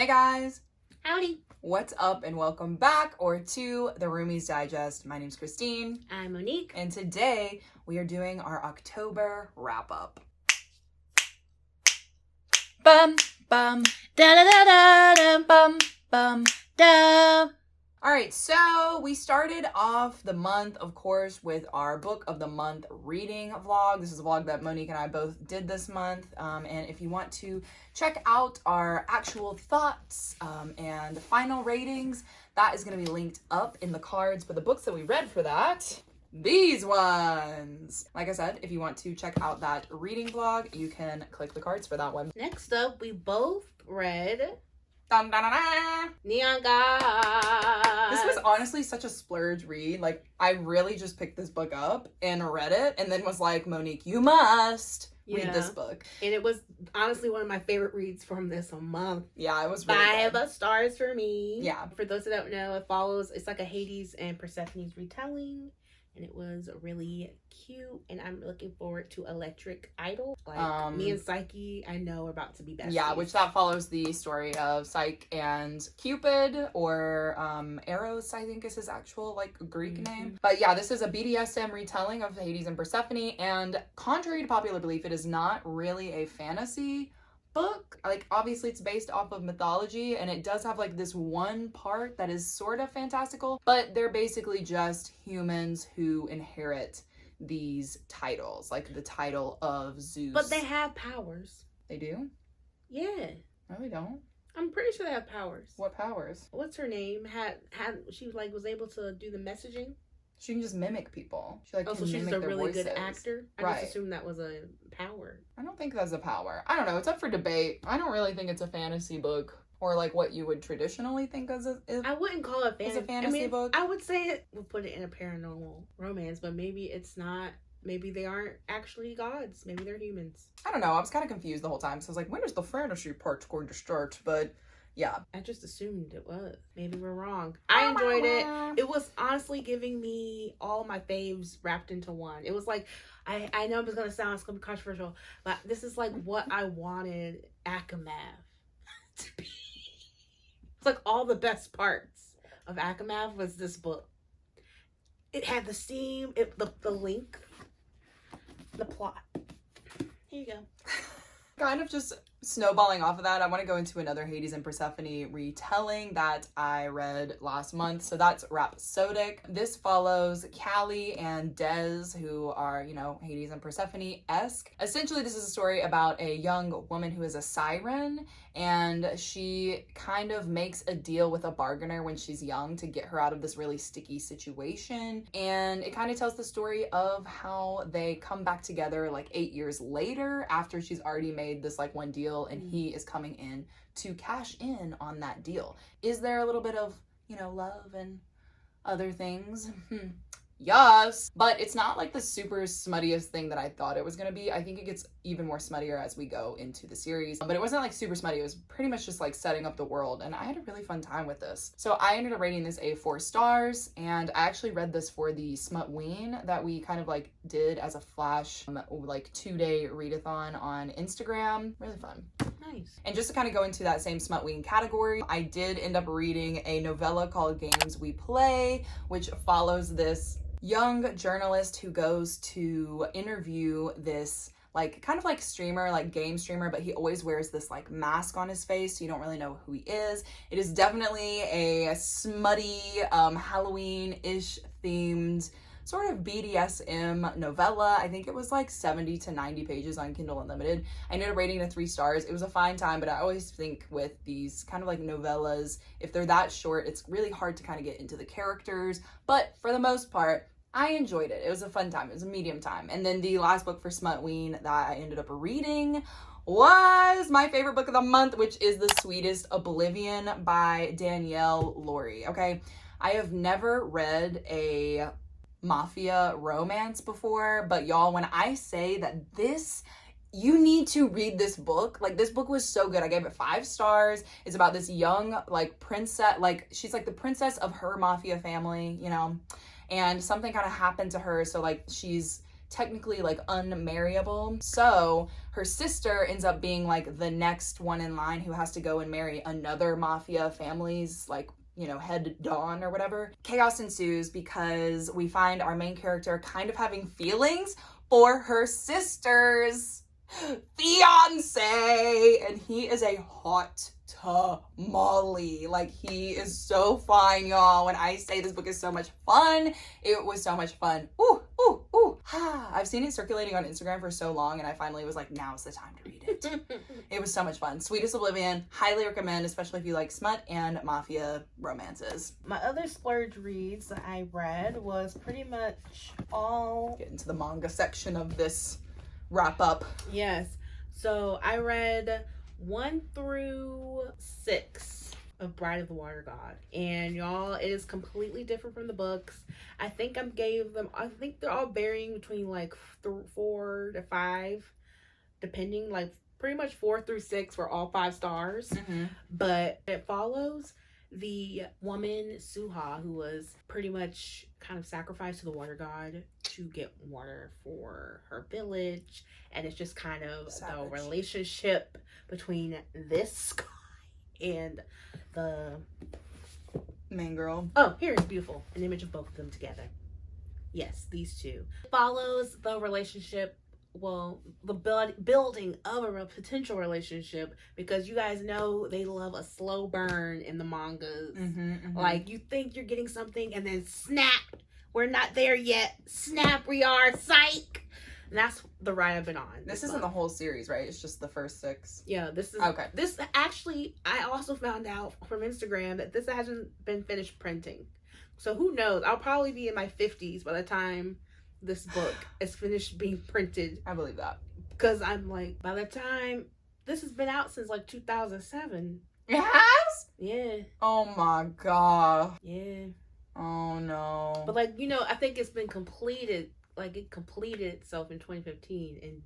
Hey guys! Howdy! What's up and welcome back or to the Roomies Digest. My name's Christine. I'm Monique. And today we are doing our October wrap-up. Bum, bum, Da da da da da bum, bum. da. Alright, so we started off the month, of course, with our book of the month reading vlog. This is a vlog that Monique and I both did this month. And if you want to check out our actual thoughts and final ratings, that is going to be linked up in the cards for the books that we read for that. These ones! Like I said, if you want to check out that reading vlog, you can click the cards for that one. Next up, we both read Dun, dun, dun, dun. Neon God. This was honestly such a splurge read. Like, I really just picked this book up and read it and then was like, Monique, you must read this book. And it was honestly one of my favorite reads from this month. Yeah, it was really 5 good. stars for me. Yeah. For those that don't know, it's like a Hades and Persephone's retelling. And it was really cute. And I'm looking forward to Electric Idol. Like, me and Psyche, I know, are about to be besties. Yeah, which that follows the story of Psyche and Cupid, or Eros, I think is his actual, like, Greek name. But yeah, this is a BDSM retelling of Hades and Persephone. And contrary to popular belief, it is not really a fantasy book. Like, obviously it's based off of mythology, and it does have like this one part that is sort of fantastical, but they're basically just humans who inherit these titles, like the title of Zeus. But they have powers. They do? Yeah. No, they don't. I'm pretty sure they have powers. What powers? What's her name? She was able to do the messaging. She can just mimic people. She like so can she's mimic a their really voices. good actor. I Right. just assumed that was a power. I don't think that's a power. I don't know. It's up for debate. I don't really think it's a fantasy book, or like what you would traditionally think as I wouldn't call it a fantasy book. I would say we'll put it in a paranormal romance, but maybe it's not. Maybe they aren't actually gods. Maybe they're humans. I don't know. I was kind of confused the whole time. So I was like, when is the fantasy part going to start? But yeah. I just assumed it was. Maybe we're wrong. I enjoyed it. It was honestly giving me all my faves wrapped into one. It was like, I know it's going to sound, it's going to be controversial, but this is like what I wanted Akamav to be. It's like all the best parts of Akamav was this book. It had the steam, the link, the plot. Here you go. Kind of just snowballing off of that, I want to go into another Hades and Persephone retelling that I read last month. So that's Rhapsodic. This follows Callie and Des, who are, you know, Hades and Persephone-esque. Essentially, this is a story about a young woman who is a siren, and she kind of makes a deal with a bargainer when she's young to get her out of this really sticky situation. And it kind of tells the story of how they come back together like 8 years later after she's already made this like one deal, and he is coming in to cash in on that deal. Is there a little bit of, you know, love and other things? Yes, but it's not like the super smuttiest thing that I thought it was gonna be. I think it gets even more smuttier as we go into the series, but it wasn't like super smutty. It was pretty much just like setting up the world, and I had a really fun time with this. So I ended up rating this a 4 stars, and I actually read this for the smutween that we kind of like did as a flash like 2-day readathon on Instagram. Really fun. Nice. And just to kind of go into that same smutween category, I did end up reading a novella called Games We Play, which follows this young journalist who goes to interview this like kind of like streamer, like game streamer, but he always wears this like mask on his face, so you don't really know who he is. It is definitely a smutty Halloween-ish themed sort of BDSM novella. I think it was like 70 to 90 pages on Kindle Unlimited. I ended up rating it 3 stars. It was a fine time, but I always think with these kind of like novellas, if they're that short, it's really hard to kind of get into the characters. But for the most part, I enjoyed it. It was a fun time. It was a medium time. And then the last book for Smutween that I ended up reading was my favorite book of the month, which is The Sweetest, Oblivion by Danielle, Laurie. Okay, I have never read a mafia romance before, but y'all, when I say that you need to read this book. Like, this book was so good. I gave it 5 stars. It's about this young, like, princess. Like, she's, like, the princess of her mafia family, you know? And something kind of happened to her. So, like, she's technically like unmarriable. So her sister ends up being like the next one in line who has to go and marry another mafia family's like, you know, head Don or whatever. Chaos ensues because we find our main character kind of having feelings for her sister's fiance, and he is a hot tamale. Like, he is so fine, y'all. When I say this book is so much fun, it was so much fun. Ooh, ooh, ooh. I've seen it circulating on Instagram for so long, and I finally was like, now's the time to read it. It was so much fun. Sweetest, Oblivion, highly recommend, especially if you like smut and mafia romances. My other splurge reads that I read was pretty much all... Get into the manga section of this wrap up. Yes. So I read 1 through 6 of Bride of the Water God. And y'all, it is completely different from the books. I think I think they're all varying between like 4 to 5, depending, like pretty much 4 through 6 were all 5 stars. Mm-hmm. But it follows the woman Suha, who was pretty much kind of sacrificed to the water god to get water for her village. And it's just kind of the relationship between this guy and the main girl. Oh, here is beautiful. An image of both of them together. Yes, these two. It follows the relationship, well, the building of a potential relationship, because you guys know they love a slow burn in the mangas. Mm-hmm, mm-hmm. Like, you think you're getting something and then snap, we're not there yet. Snap, we are. Psych. And that's the ride I've been on. This isn't the whole series, right? It's just the first 6. Yeah, this is okay. This actually, I also found out from Instagram that this hasn't been finished printing. So who knows? I'll probably be in my 50s by the time this book is finished being printed. I believe that. Because I'm like, by the time, this has been out since like 2007. It has? Yeah. Oh my god. Yeah. Oh no. But like, you know, I think it's been completed. Like, it completed itself in 2015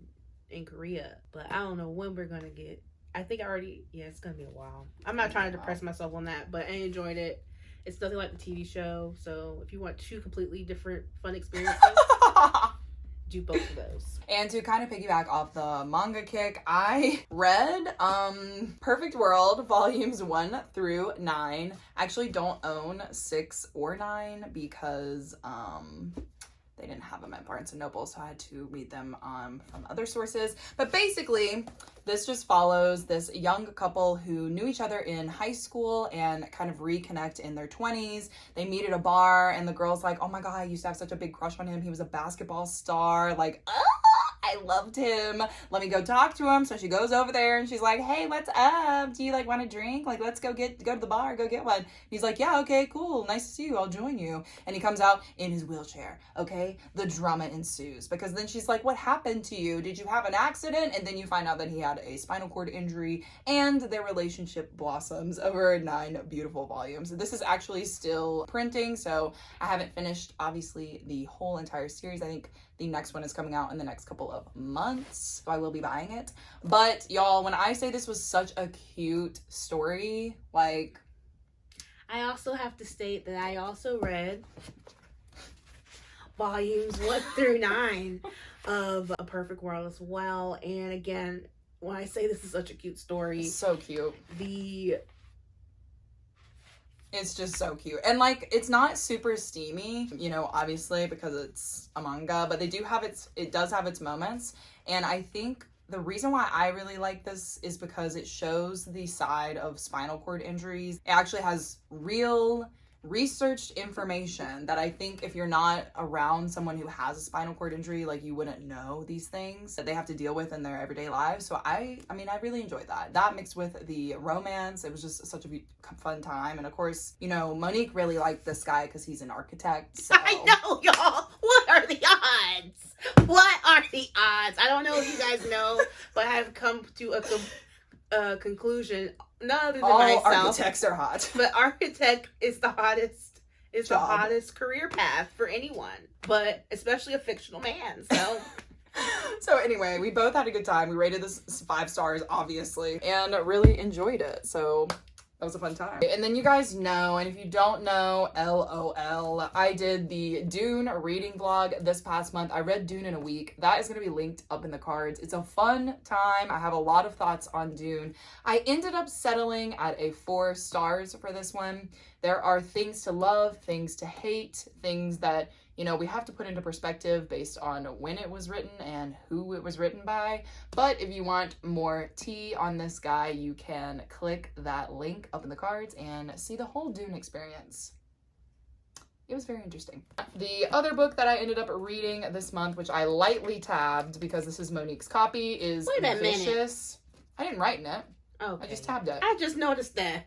in Korea. But I don't know when we're gonna get. I think it's gonna be a while. I'm not trying to depress myself on that, but I enjoyed it. It's nothing like the TV show. So if you want 2 completely different fun experiences, do both of those. And to kind of piggyback off the manga kick, I read Perfect World volumes 1 through 9. I actually don't own 6 or 9 because they didn't have them at Barnes & Noble, so I had to read them from other sources. But basically, this just follows this young couple who knew each other in high school and kind of reconnect in their 20s. They meet at a bar, and the girl's like, oh my god, I used to have such a big crush on him. He was a basketball star. Like, I loved him. Let me go talk to him. So she goes over there, and she's like, hey, what's up? Do you, like, want a drink? Like, let's go to the bar, go get one. And he's like, yeah, okay, cool. Nice to see you. I'll join you. And he comes out in his wheelchair, okay? The drama ensues, because then she's like, what happened to you? Did you have an accident? And then you find out that he had a spinal cord injury, and their relationship blossoms over 9 beautiful volumes. This is actually still printing, so I haven't finished, obviously, the whole entire series. I think the next one is coming out in the next couple of months, so I will be buying it. But y'all, when I say this was such a cute story, like... I also have to state that I also read volumes 1 through 9 of A Perfect World as well. And again, when I say this is such a cute story, it's so cute. It's just so cute. And like, it's not super steamy, you know, obviously, because it's a manga, but it does have its moments. And I think the reason why I really like this is because it shows the side of spinal cord injuries. It actually has real researched information that I think if you're not around someone who has a spinal cord injury, like, you wouldn't know these things that they have to deal with in their everyday lives. So I mean, I really enjoyed that mixed with the romance. It was just such a fun time. And of course, you know, Monique really liked this guy because he's an architect, so. I know, y'all. What are the odds? What are the odds? I don't know if you guys know, but I have come to a conclusion. None other than all myself. Architects are hot. But architect is the hottest. It's the hottest career path for anyone, but especially a fictional man. So. So anyway, we both had a good time. We rated this 5 stars, obviously, and really enjoyed it. So That was a fun time. And then you guys know, and if you don't know, LOL, I did the Dune reading vlog this past month. I read Dune in a week. That is going to be linked up in the cards. It's a fun time. I have a lot of thoughts on Dune. I ended up settling at a 4 stars for this one. There are things to love, things to hate, things that, you know, we have to put into perspective based on when it was written and who it was written by. But if you want more tea on this guy, you can click that link up in the cards and see the whole Dune experience. It was very interesting. The other book that I ended up reading this month, which I lightly tabbed because this is Monique's copy, is Vicious. I didn't write in it. Okay. I just tabbed it. I just noticed that.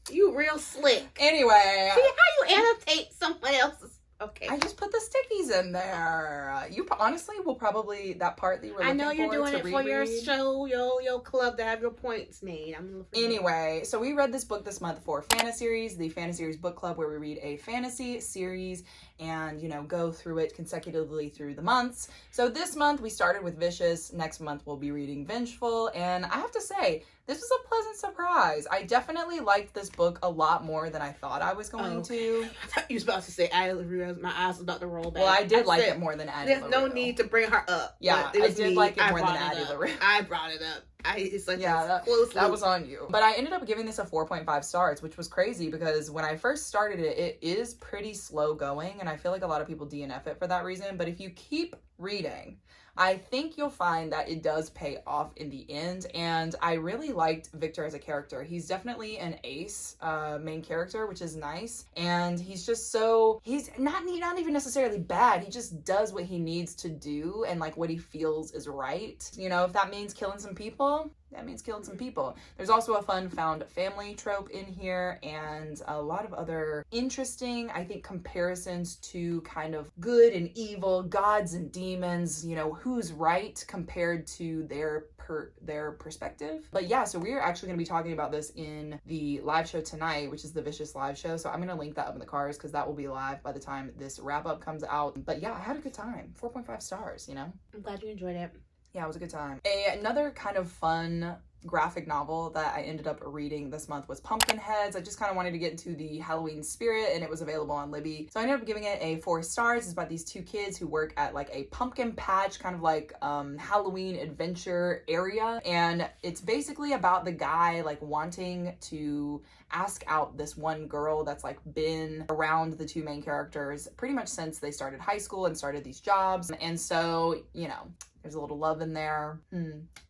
You real slick. Anyway. See how you annotate someone else's. Okay. I just put the stickies in there. You honestly will probably, that part that you were looking for. I know you're doing it for your reread. show, your club to have your points made. Anyway, so we read this book this month for fantaseries, the fantaseries book club, where we read a fantasy series and, you know, go through it consecutively through the months. So this month we started with Vicious. Next month we'll be reading Vengeful. And I have to say, this was a pleasant surprise. I definitely liked this book a lot more than I thought I was going to. I thought you was about to say, I realized my eyes was about to roll back. Well, I did like it more than Addie There's no need to bring her up. Yeah, I did like it more than Addie LaRue. I brought it up. It's like that was on you. But I ended up giving this a 4.5 stars, which was crazy because when I first started it, it is pretty slow going. And I feel like a lot of people DNF it for that reason. But if you keep reading, I think you'll find that it does pay off in the end. And I really liked Victor as a character. He's definitely an ace main character, which is nice. And he's just so, he's not even necessarily bad. He just does what he needs to do and like what he feels is right. You know, if that means killing some people, that means killing some people. There's also a fun found family trope in here and a lot of other interesting, I think, comparisons to kind of good and evil, gods and demons, you know, who's right compared to their perspective. But yeah, so we're actually going to be talking about this in the live show tonight, which is the Vicious live show. So I'm going to link that up in the cards because that will be live by the time this wrap up comes out. But yeah, I had a good time. 4.5 stars, you know? I'm glad you enjoyed it. Yeah, it was a good time. Another kind of fun graphic novel that I ended up reading this month was Pumpkinheads. I just kind of wanted to get into the Halloween spirit and it was available on Libby. So I ended up giving it a 4 stars. It's about these 2 kids who work at like a pumpkin patch, kind of like Halloween adventure area. And it's basically about the guy like wanting to ask out this one girl that's like been around the 2 main characters pretty much since they started high school and started these jobs. And so, you know, there's a little love in there.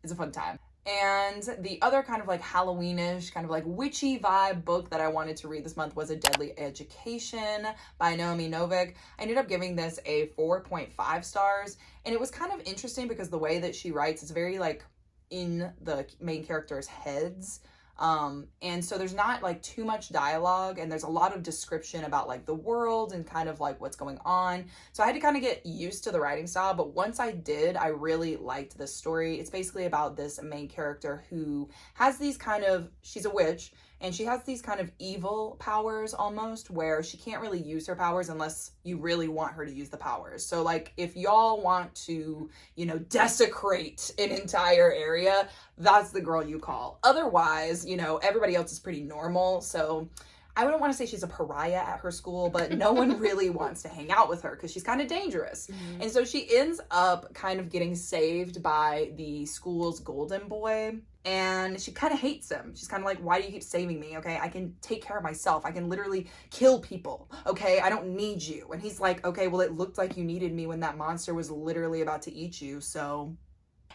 It's a fun time. And the other kind of like Halloweenish, kind of like witchy vibe book that I wanted to read this month was A Deadly Education by Naomi Novik. I ended up giving this a 4.5 stars. And it was kind of interesting because the way that she writes is very like in the main characters' heads. And so there's not like too much dialogue and there's a lot of description about like the world and kind of like what's going on. So I had to kind of get used to the writing style, but once I did, I really liked this story. It's basically about this main character who has these kind of, she's a witch and she has these kind of evil powers almost where she can't really use her powers unless you really want her to use the powers. So like if y'all want to, you know, desecrate an entire area, that's the girl you call. Otherwise, you know, everybody else is pretty normal. So I wouldn't want to say she's a pariah at her school, but no one really wants to hang out with her because she's kind of dangerous. And so she ends up kind of getting saved by the school's golden boy. And she kind of hates him. She's kind of like, why do you keep saving me? Okay, I can take care of myself. I can literally kill people. Okay, I don't need you. And he's like, okay, well, it looked like you needed me when that monster was literally about to eat you. So...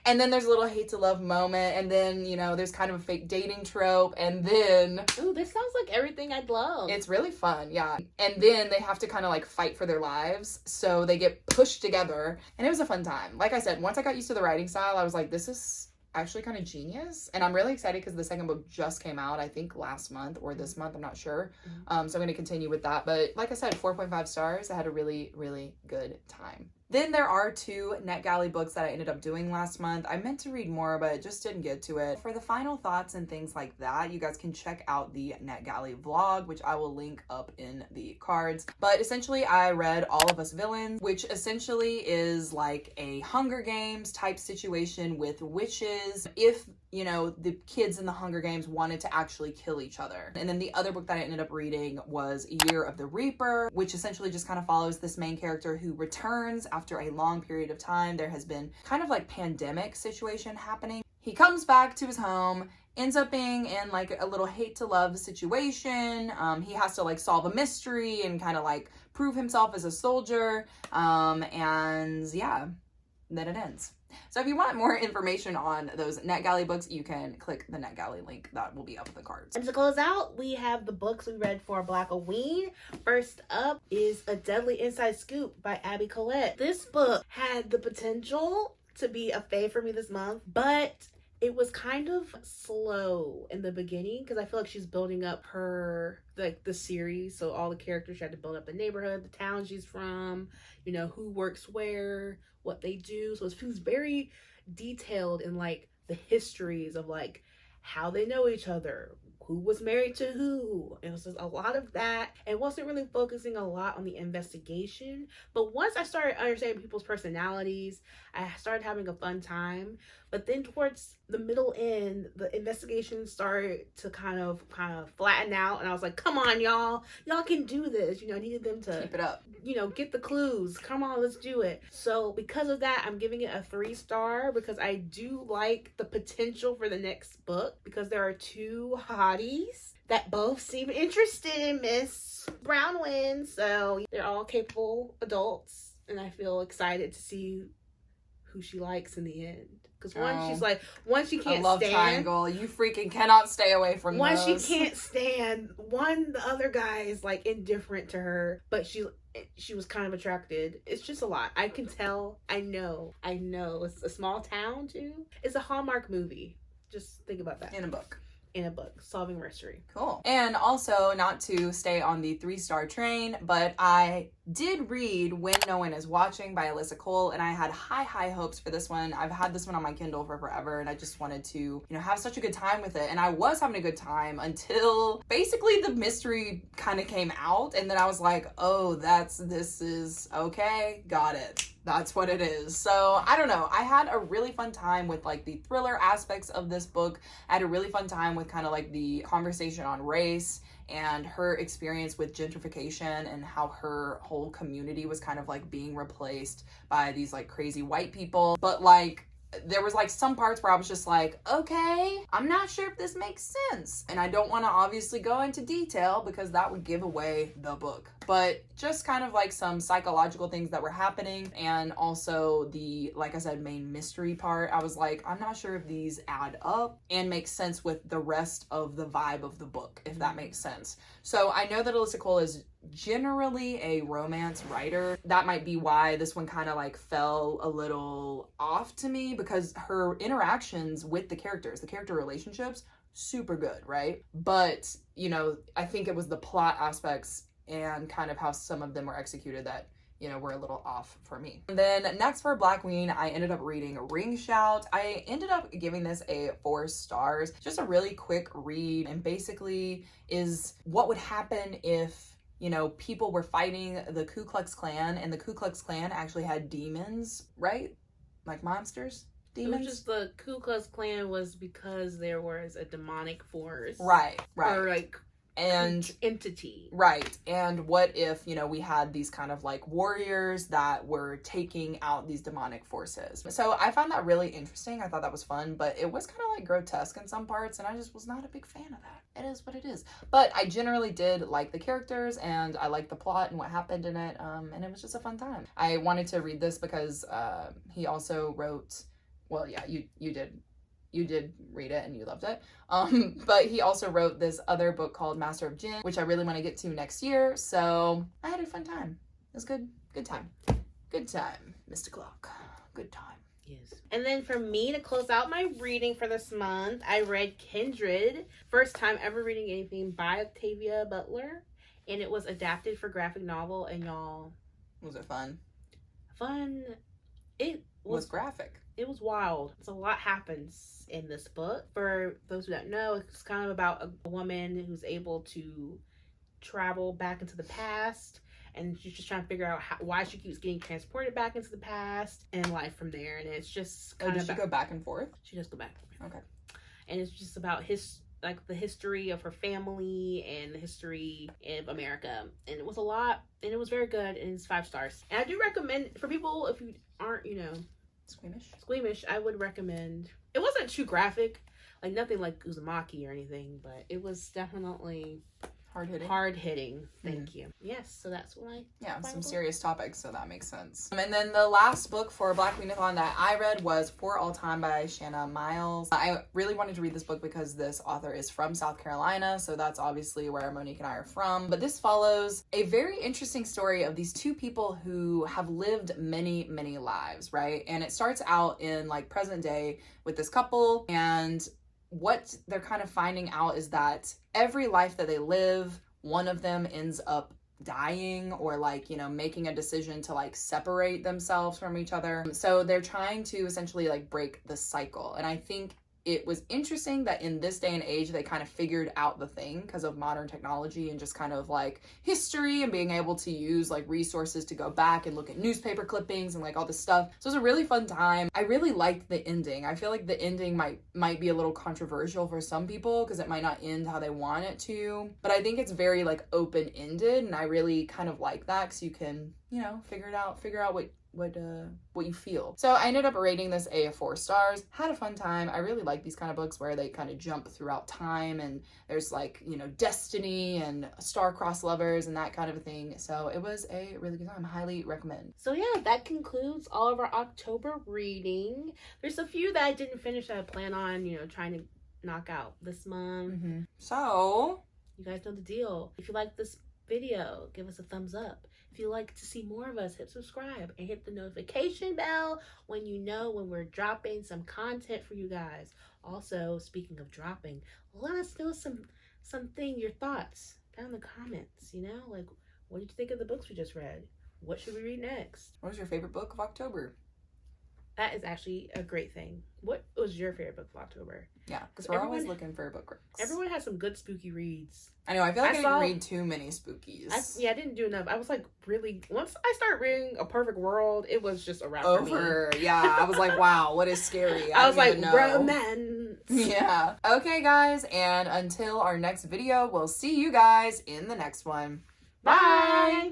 And then there's a little hate to love moment. And then, you know, there's kind of a fake dating trope. And then... Ooh, this sounds like everything I'd love. It's really fun, yeah. And then they have to kind of like fight for their lives. So they get pushed together. And it was a fun time. Like I said, once I got used to the writing style, I was like, this is actually kind of genius. And I'm really excited because the second book just came out, I think last month or this month, I'm not sure. So I'm going to continue with that. But like I said, 4.5 stars. I had a really, really good time. Then there are 2 NetGalley books that I ended up doing last month. I meant to read more, but just didn't get to it. For the final thoughts and things like that, you guys can check out the NetGalley vlog, which I will link up in the cards. But essentially, I read All of Us Villains, which essentially is like a Hunger Games type situation with witches. If you know, the kids in the Hunger Games wanted to actually kill each other. And then the other book that I ended up reading was Year of the Reaper, which essentially just kind of follows this main character who returns after a long period of time. There has been kind of like pandemic situation happening. He comes back to his home, ends up being in like a little hate to love situation. He has to like solve a mystery and kind of like prove himself as a soldier. And yeah, then it ends. So if you want more information on those NetGalley books, you can click the NetGalley link that will be up in the cards. And to close out, we have the books we read for Blackoween. First up is A Deadly Inside Scoop by Abby Colette. This book had the potential to be a fave for me this month, but it was kind of slow in the beginning because I feel like she's building up her, like, the series. So all the characters, she had to build up the neighborhood, the town she's from, you know, who works where, what they do. So it feels very detailed in like the histories of like how they know each other, who was married to who. It was just a lot of that. It wasn't really focusing a lot on the investigation. But once I started understanding people's personalities, I started having a fun time. But then towards the middle end, the investigation started to kind of flatten out. And I was like, come on, y'all. Y'all can do this. You know, I needed them to keep it up. You know, get the clues. Come on, let's do it. So because of that, I'm giving it a 3-star because I do like the potential for the next book because there are 2 hotties that both seem interested in Miss Brownwind. So they're all capable adults and I feel excited to see who she likes in the end. Because one she can't a love stand. Triangle. You freaking cannot stay away from one those. She can't stand. The other guy is like indifferent to her, but she was kind of attracted. It's just a lot. I can tell. I know. It's a small town too. It's a Hallmark movie. Just think about that. In a book. Solving mystery. Cool. And also, not to stay on the 3-star train, but I did read When No One Is Watching by Alyssa Cole, and I had high hopes for this one. I've had this one on my Kindle for forever, and I just wanted to, you know, have such a good time with it. And I was having a good time until basically the mystery kind of came out, and then I was like, oh, this is okay, got it. That's what it is. So I don't know. I had a really fun time with like the thriller aspects of this book. I had a really fun time with kind of like the conversation on race and her experience with gentrification and how her whole community was kind of like being replaced by these like crazy white people. But like, there was like some parts where I was just like, okay, I'm not sure if this makes sense. And I don't want to obviously go into detail because that would give away the book. But just kind of like some psychological things that were happening and also the, like I said, main mystery part. I was like, I'm not sure if these add up and make sense with the rest of the vibe of the book, if that makes sense. So I know that Alyssa Cole is generally a romance writer. That might be why this one kind of like fell a little off to me because her interactions with the characters, the character relationships, super good, right? But, you know, I think it was the plot aspects and kind of how some of them were executed that, you know, were a little off for me. And then next for Blackoween, I ended up reading Ring Shout. I ended up giving this a 4 stars. Just a really quick read and basically is what would happen if, you know, people were fighting the Ku Klux Klan and the Ku Klux Klan actually had demons, right? Like monsters? Demons? It was just the Ku Klux Klan was because there was a demonic force. Right. Or like and entity. Right. And what if, you know, we had these kind of like warriors that were taking out these demonic forces? So I found that really interesting. I thought that was fun, but it was kind of like grotesque in some parts and I just was not a big fan of that. It is what it is. But I generally did like the characters and I liked the plot and what happened in it. And it was just a fun time. I wanted to read this because he also wrote, well, yeah, you did read it and you loved it. But he also wrote this other book called Master of Jinn, which I really want to get to next year. So I had a fun time. It was good. Good time. Good time, Mr. Clock. Good time. Yes. And then for me to close out my reading for this month, I read Kindred. First time ever reading anything by Octavia Butler. And it was adapted for graphic novel. And y'all... Was it fun? fun. It was graphic. It was wild. So a lot happens in this book. For those who don't know, it's kind of about a woman who's able to travel back into the past, and she's just trying to figure out why she keeps getting transported back into the past and life from there. And it's just kind of. Does she go back and forth? She does go back. Okay. And it's just about the history of her family and the history of America. And it was a lot, and it was very good, and it's 5 stars. And I do recommend for people, if you aren't, squeamish, I would recommend. It wasn't too graphic, like nothing like Uzumaki or anything, but it was definitely hard hitting. Thank you. Yes, so that's what some serious topics, so that makes sense. And then the last book for Black Queen-a-thon that I read was For All Time by Shanna Miles. I really wanted to read this book because this author is from South Carolina, so that's obviously where Monique and I are from. But this follows a very interesting story of these two people who have lived many, many lives, right? And it starts out in like present day with this couple, and what they're kind of finding out is that every life that they live, one of them ends up dying or like, making a decision to like separate themselves from each other. So they're trying to essentially like break the cycle. And I think it was interesting that in this day and age, they kind of figured out the thing because of modern technology and just kind of like history and being able to use like resources to go back and look at newspaper clippings and like all this stuff. So it was a really fun time. I really liked the ending. I feel like the ending might be a little controversial for some people because it might not end how they want it to, but I think it's very like open-ended, and I really kind of like that because you can, figure out what you feel. So I ended up rating this a 4 stars. Had a fun time. I really like these kind of books where they kind of jump throughout time and there's like, destiny and star-crossed lovers and that kind of a thing. So it was a really good time. Highly recommend. So yeah, that concludes all of our October reading. There's a few that I didn't finish that I plan on, trying to knock out this month. Mm-hmm. So you guys know the deal. If you like this video, give us a thumbs up. If you'd like to see more of us, hit subscribe and hit the notification bell when we're dropping some content for you guys. Also, speaking of dropping, let us know your thoughts down in the comments. Like, what did you think of the books we just read? What should we read next? What was your favorite book of October? That is actually a great thing. What was your favorite book of October? Yeah, because we're always looking for book recs. Everyone has some good spooky reads. I know, I feel like I didn't read too many spookies. I didn't do enough. I was like, really, once I started reading A Perfect World, it was just a wrap over. For me. Yeah, I was like, wow, what is scary? I was like, romance. Yeah. Okay, guys, and until our next video, we'll see you guys in the next one. Bye.